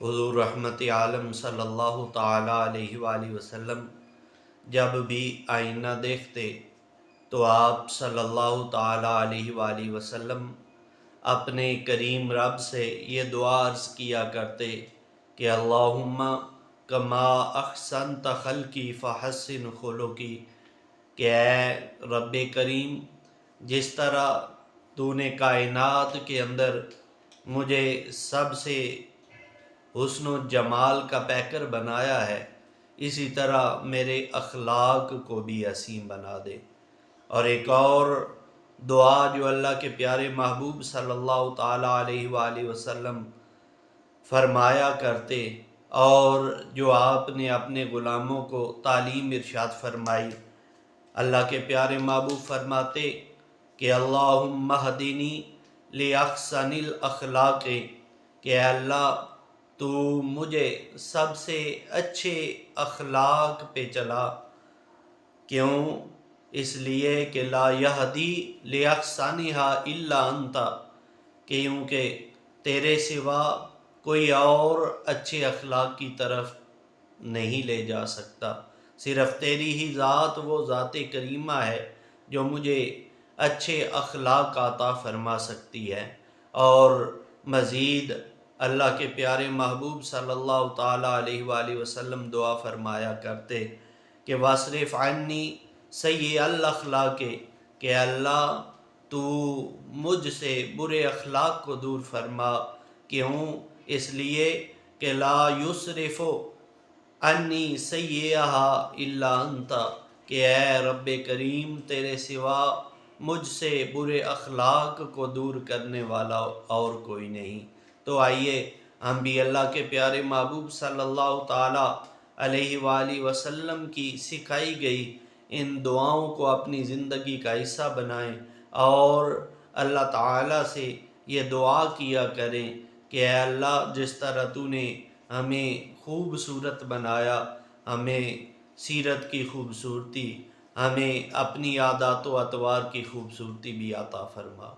حضور رحمت عالم صلی اللہ تعالیٰ علیہ وآلہ وسلم جب بھی آئینہ دیکھتے تو آپ صلی اللہ تعالیٰ علیہ وآلہ وسلم اپنے کریم رب سے یہ دعا عرض کیا کرتے کہ اللہم کما احسنت خلقی فحسن خلقی، کہ اے رب کریم جس طرح تو نے کائنات کے اندر مجھے سب سے حسن و جمال کا پیکر بنایا ہے، اسی طرح میرے اخلاق کو بھی حسین بنا دے۔ اور ایک اور دعا جو اللہ کے پیارے محبوب صلی اللہ تعالیٰ علیہ وآلہ وسلم فرمایا کرتے اور جو آپ نے اپنے غلاموں کو تعلیم ارشاد فرمائی، اللہ کے پیارے محبوب فرماتے کہ اللہم اہدنی لاحسن الاخلاق، کہ اے اللہ تو مجھے سب سے اچھے اخلاق پہ چلا۔ کیوں؟ اس لیے کہ لا یہدی لاحسنھا الا انت، کیونکہ تیرے سوا کوئی اور اچھے اخلاق کی طرف نہیں لے جا سکتا، صرف تیری ہی ذات وہ ذات کریمہ ہے جو مجھے اچھے اخلاق عطا فرما سکتی ہے۔ اور مزید اللہ کے پیارے محبوب صلی اللہ تعالیٰ علیہ وآلہ وسلم دعا فرمایا کرتے کہ واصرف عنی سیئ الاخلاق، کہ اللہ تو مجھ سے برے اخلاق کو دور فرما۔ کیوں؟ اس لیے کہ لا یصرف عنی سیئھا الا انت، کہ اے رب کریم تیرے سوا مجھ سے برے اخلاق کو دور کرنے والا اور کوئی نہیں۔ تو آئیے ہم بھی اللہ کے پیارے محبوب صلی اللہ تعالیٰ علیہ وآلہ وسلم کی سکھائی گئی ان دعاؤں کو اپنی زندگی کا حصہ بنائیں اور اللہ تعالیٰ سے یہ دعا کیا کریں کہ اے اللہ جس طرح تو نے ہمیں خوبصورت بنایا، ہمیں سیرت کی خوبصورتی، ہمیں اپنی عادات و اطوار کی خوبصورتی بھی عطا فرما۔